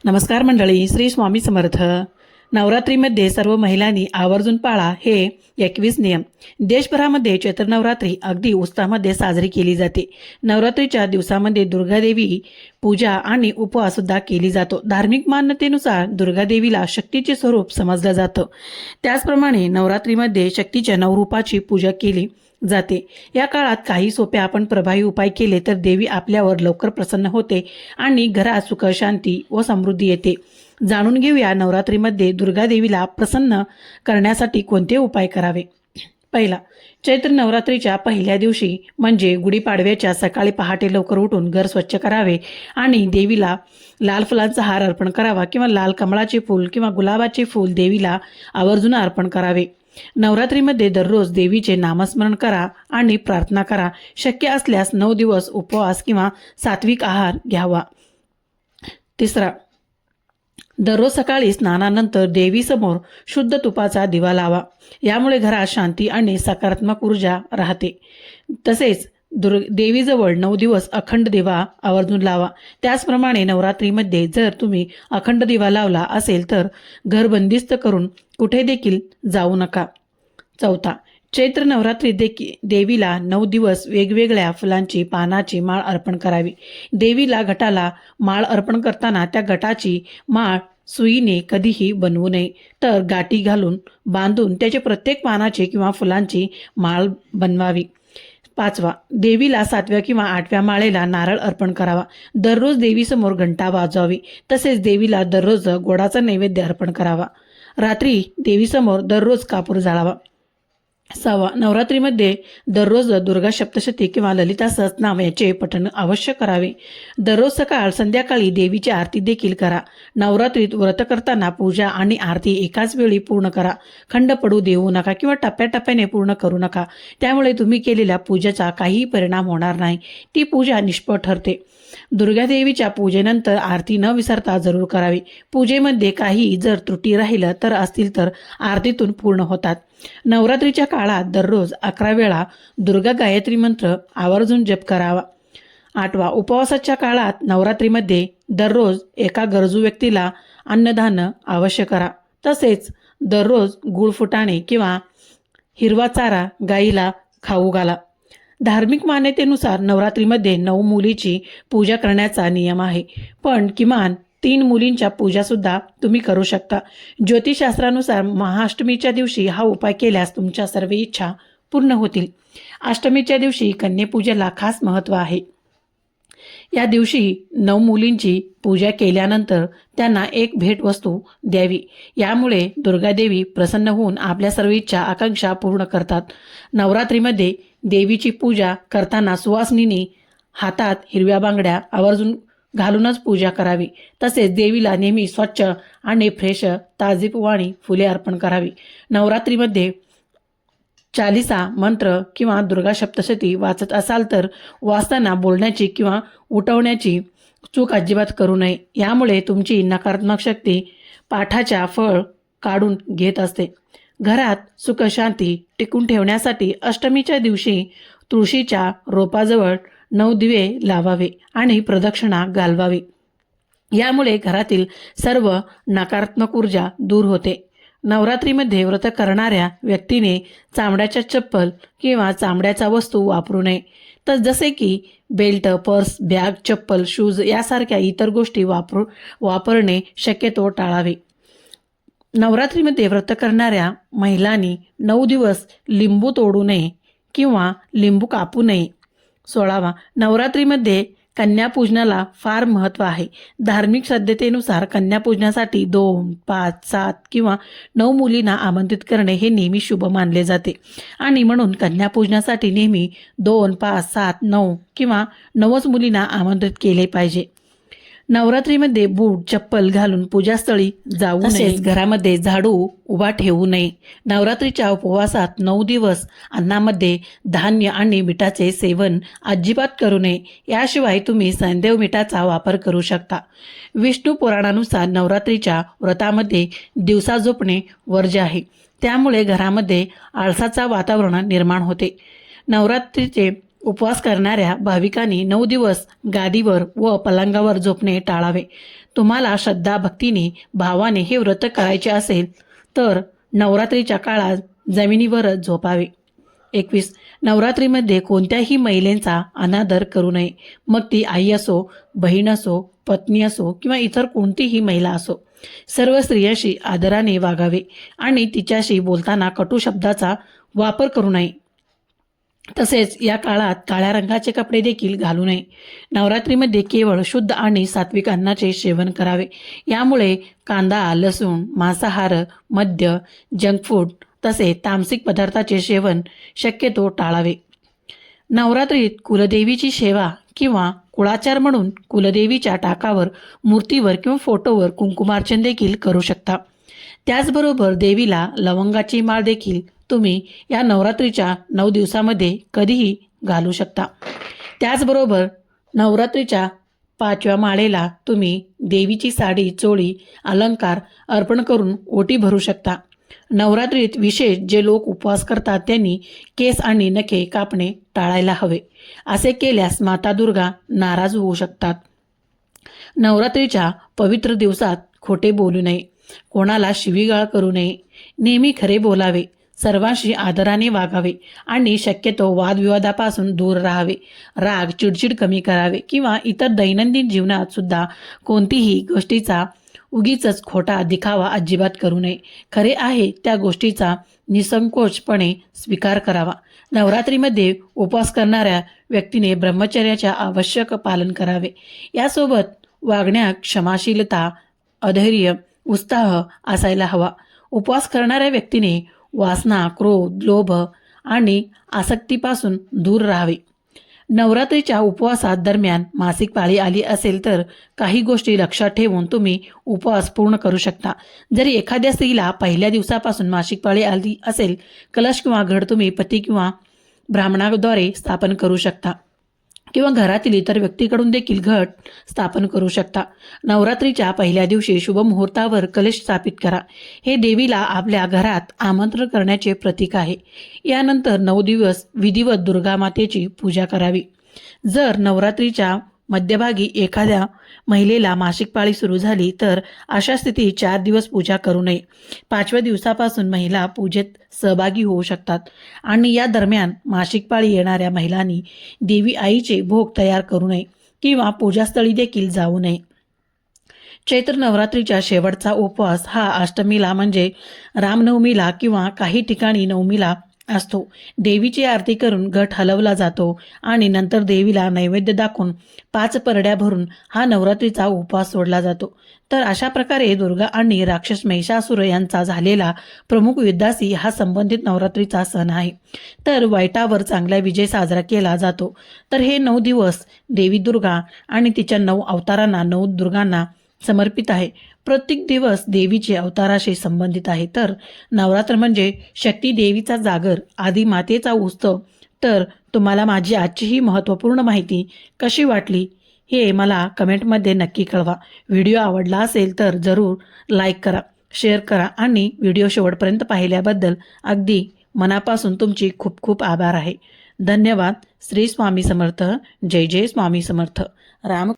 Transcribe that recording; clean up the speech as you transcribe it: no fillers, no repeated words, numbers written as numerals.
नमस्कार मंडळी, श्री स्वामी समर्थ. नवरात्रीमध्ये सर्व महिलांनी आवर्जून पाळा हे 21 नियम. देशभरामध्ये चैत्र नवरात्री अगदी उत्साहामध्ये साजरी केली जाते. नवरात्रीच्या दिवसामध्ये दुर्गादेवी पूजा आणि उपवास सुद्धा केली जातो. धार्मिक मान्यतेनुसार दुर्गादेवीला शक्तीचे स्वरूप समजलं जातं. त्याचप्रमाणे नवरात्रीमध्ये शक्तीच्या नवरूपाची पूजा केली जाते. या काळात काही सोपे आपण प्रभावी उपाय केले तर देवी आपल्यावर लवकर प्रसन्न होते आणि घरात सुख, शांती व समृद्धी येते. जाणून घेऊया नवरात्रीमध्ये दुर्गा देवीला प्रसन्न करण्यासाठी कोणते उपाय करावे. पहिला, चैत्र नवरात्रीच्या पहिल्या दिवशी म्हणजे गुढीपाडव्याच्या सकाळी पहाटे लवकर उठून घर स्वच्छ करावे आणि देवीला लाल फुलांचा हार अर्पण करावा किंवा लाल कमळाचे फूल किंवा गुलाबाचे फूल देवीला आवर्जून अर्पण करावे. नवरात्रीमध्ये दररोज देवीचे नामस्मरण करा आणि प्रार्थना करा. शक्य असल्यास 9 दिवस उपवास किंवा सात्विक आहार घ्यावा. तिसरा, दररोज सकाळी स्नानानंतर देवीसमोर शुद्ध तुपाचा दिवा लावा. यामुळे घरात शांती आणि सकारात्मक ऊर्जा राहते. तसेच देवीजवळ 9 दिवस अखंड दिवा आवर्जून लावा. त्याचप्रमाणे नवरात्रीमध्ये जर तुम्ही अखंड दिवा लावला असेल तर घर बंदिस्त करून कुठे देखील जाऊ नका. चौथा, चैत्र नवरात्री देवीला 9 दिवस वेगवेगळ्या फुलांची पानाची माळ अर्पण करावी. देवीला घटाला माळ अर्पण करताना त्या घटाची माळ सुईने कधीही बनवू नये, तर गाठी घालून बांधून त्याचे प्रत्येक पानाची किंवा फुलांची माळ बनवावी. पाचवा, देवीला 7व्या किंवा 8व्या माळेला नारळ अर्पण करावा. दररोज देवीसमोर घंटा वाजवावी. तसेच देवीला दररोज गोडाचा नैवेद्य अर्पण करावा. रात्री देवीसमोर दररोज कापूर जाळावा. 6वा, नवरात्रीमध्ये दररोज दुर्गा सप्तशती किंवा ललिता सहस्रनाम याचे पठण अवश्य करावे. दररोज सकाळ संध्याकाळी देवीची आरती देखील करा. नवरात्रीत व्रत करताना पूजा आणि आरती एकाच वेळी पूर्ण करा. खंड पडू देऊ नका किंवा टप्प्याटप्प्याने पूर्ण करू नका. त्यामुळे तुम्ही केलेल्या पूजेचा काहीही परिणाम होणार नाही. ती पूजा निष्फळ ठरते. दुर्गादेवीच्या पूजेनंतर आरती न विसरता जरूर करावी. पूजेमध्ये काही जर त्रुटी राहिलं तर असतील तर आरतीतून पूर्ण होतात. नवरात्रीच्या काळात दररोज 11 वेळा दुर्गा गायत्री मंत्र आवर्जून जप करावा. 8वा, उपवासाच्या काळात नवरात्रीमध्ये दररोज एका गरजू व्यक्तीला अन्नदान अवश्य करा. तसेच दररोज गुळ फुटाणे किंवा हिरवा चारा गाईला खाऊ घाला. धार्मिक मान्यतेनुसार नवरात्रीमध्ये 9 मुलीची पूजा करण्याचा नियम आहे, पण किमान 3 मुलींच्या पूजासुद्धा तुम्ही करू शकता. ज्योतिषशास्त्रानुसार महाअष्टमीच्या दिवशी हा उपाय केल्यास तुमच्या सर्व इच्छा पूर्ण होतील. अष्टमीच्या दिवशी कन्यापूजेला खास महत्त्व आहे. या दिवशी 9 मुलींची पूजा केल्यानंतर त्यांना एक भेटवस्तू द्यावी. यामुळे दुर्गादेवी प्रसन्न होऊन आपल्या सर्व इच्छा आकांक्षा पूर्ण करतात. नवरात्रीमध्ये देवीची पूजा करताना सुवासिनीने हातात हिरव्या बांगड्या आवर्जून घालूनच पूजा करावी. तसेच देवीला नेहमी स्वच्छ आणि फ्रेश ताजीवाणी फुले अर्पण करावी. नवरात्रीमध्ये चालिसा मंत्र किंवा दुर्गा सप्तशती वाचत असाल तर वाचताना बोलण्याची किंवा उठवण्याची चूक अजिबात करू नये. यामुळे तुमची नकारात्मक शक्ती पाठाच्या फळ काढून घेत असते. घरात सुख शांती टिकून ठेवण्यासाठी अष्टमीच्या दिवशी तुळशीच्या रोपाजवळ 9 दिवे लावावे आणि प्रदक्षिणा घालवावी. यामुळे घरातील सर्व नकारात्मक ऊर्जा दूर होते. नवरात्रीमध्ये व्रत करणाऱ्या व्यक्तीने चामड्याच्या चप्पल किंवा चामड्याचा वस्तू वापरू नये. तर जसे की बेल्ट, पर्स, बॅग, चप्पल, शूज यासारख्या इतर गोष्टी वापरणे शक्यतो टाळावे. नवरात्रीमध्ये व्रत करणाऱ्या महिलांनी 9 दिवस लिंबू तोडू नये किंवा लिंबू कापू नये. 16वा, नवरात्रीमध्ये कन्यापूजनाला फार महत्त्व आहे. धार्मिक श्रद्धेनुसार कन्यापूजनासाठी 2, 5, 7 किंवा 9 मुलींना आमंत्रित करणे हे नेहमी शुभ मानले जाते आणि म्हणून कन्यापूजनासाठी नेहमी 2, 5, 7, 9 किंवा 9च मुलींना आमंत्रित केले पाहिजे. नवरात्रीमध्ये बूट चप्पल घालून पूजास्थळी जाऊ नये. घरामध्ये झाडू उभा ठेवू नये. नवरात्रीच्या उपवासात 9 दिवस अन्नामध्ये धान्य आणि मिठाचे सेवन अजिबात करू नये. याशिवाय तुम्ही सैंधव मिठाचा वापर करू शकता. विष्णू पुराणानुसार नवरात्रीच्या व्रतामध्ये दिवसा झोपणे वर्ज्य आहे. त्यामुळे घरामध्ये आळसाचा वातावरण निर्माण होते. नवरात्रीचे उपवास करणाऱ्या भाविकांनी 9 दिवस गादीवर व पलंगावर झोपणे टाळावे. तुम्हाला श्रद्धा, भक्तीने, भावाने हे व्रत करायचे असेल तर नवरात्रीच्या काळात जमिनीवरच झोपावे. 21. नवरात्रीमध्ये कोणत्याही महिलेचा अनादर करू नये. मग ती आई असो, बहीण असो, पत्नी असो किंवा इतर कोणतीही महिला असो. सर्व स्त्रियांशी आदराने वागावे आणि तिच्याशी बोलताना कटू शब्दाचा वापर करू नये. तसेच या काळात काळ्या रंगाचे कपडे देखील घालू नये. नवरात्रीमध्ये केवळ शुद्ध आणि सात्विक अन्नाचे सेवन करावे. यामुळे कांदा, लसूण, मांसाहार, मद्य, जंक फूड तसेच तामसिक पदार्थाचे सेवन शक्यतो टाळावे. नवरात्रीत कुलदेवीची सेवा किंवा कुळाचार म्हणून कुलदेवीच्या टाकावर, मूर्तीवर किंवा फोटोवर कुंकुमार्चन देखील करू शकता. त्याचबरोबर देवीला लवंगाची माळ देखील तुम्ही या नवरात्रीच्या 9 दिवसामध्ये कधीही घालू शकता. त्याचबरोबर नवरात्रीच्या 5व्या माळेला तुम्ही देवीची साडी, चोळी, अलंकार अर्पण करून ओटी भरू शकता. नवरात्रीत विशेष जे लोक उपवास करतात त्यांनी केस आणि नखे कापणे टाळायला हवे. असे केल्यास माता दुर्गा नाराज होऊ शकतात. नवरात्रीच्या पवित्र दिवसात खोटे बोलू नये. कोणाला शिवीगाळ करू नये. नेहमी खरे बोलावे. सर्वांशी आदराने वागावे आणि शक्यतो वादविवादापासून दूर राहावे. राग, चिडचिड कमी करावे किंवा इतर दैनंदिन जीवनात सुद्धा कोणतीही गोष्टीचा उगीचच खोटा दिखावा अजिबात करू नये. खरे आहे त्या गोष्टीचा निसंकोचपणे स्वीकार करावा. नवरात्रीमध्ये उपवास करणाऱ्या व्यक्तीने ब्रह्मचर्याच्या आवश्यक पालन करावे. यासोबत वागण्यात क्षमाशीलता, अधैर्य, उत्साह असायला हवा. उपवास करणाऱ्या व्यक्तीने वासना, क्रोध, लोभ आणि आसक्तीपासून दूर राहावे. नवरात्रीच्या उपवासात दरम्यान मासिक पाळी आली असेल तर काही गोष्टी लक्षात ठेवून तुम्ही उपवास पूर्ण करू शकता. जरी एखाद्या स्त्रीला पहिल्या दिवसापासून मासिक पाळी आली असेल, कलश किंवा घट तुम्ही पती किंवा ब्राह्मणाद्वारे स्थापन करू शकता किंवा घरातील इतर व्यक्तीकडून देखील घट स्थापन करू शकता. नवरात्रीच्या पहिल्या दिवशी शुभ मुहूर्तावर कलश स्थापित करा. हे देवीला आपल्या घरात आमंत्रण करण्याचे प्रतीक आहे. यानंतर 9 दिवस विधिवत दुर्गा मातेची पूजा करावी. जर नवरात्रीच्या मध्यभागी एखाद्या महिलेला मासिक पाळी सुरू झाली तर अशा स्थितीत 4 दिवस पूजा करू नये. 5व्या दिवसापासून महिला पूजेत सहभागी होऊ शकतात आणि या दरम्यान मासिक पाळी येणाऱ्या महिलांनी देवी आईचे भोग तयार करू नये किंवा पूजास्थळी देखील जाऊ नये. चैत्र नवरात्रीचा शेवटचा उपवास हा अष्टमीला म्हणजे रामनवमीला किंवा काही ठिकाणी नवमीला असतो. देवीची आरती करून घट हलवला जातो आणि नंतर देवीला नैवेद्य दाखवून 5 परड्या भरून हा नवरात्रीचा उपवास सोडला जातो. तर अशा प्रकारे दुर्गा आणि राक्षस महिषासुर यांचा झालेला प्रमुख युद्धाशी हा संबंधित नवरात्रीचा सण आहे. तर वाईटावर चांगला विजय साजरा केला जातो. तर हे 9 दिवस देवी दुर्गा आणि तिच्या 9 अवतारांना, 9 दुर्गांना समर्पित आहे. प्रत्येक दिवस देवीचे अवताराशी संबंधित आहे. तर नवरात्र म्हणजे शक्ती देवीचा जागर, आदी मातेचा उत्सव. तर तुम्हाला माझी आजची ही महत्त्वपूर्ण माहिती कशी वाटली हे मला कमेंटमध्ये नक्की कळवा. व्हिडिओ आवडला असेल तर जरूर लाईक करा, शेअर करा आणि व्हिडिओ शेवटपर्यंत पाहिल्याबद्दल अगदी मनापासून तुमची खूप खूप आभार आहे. धन्यवाद. श्री स्वामी समर्थ. जय जय स्वामी समर्थ. राम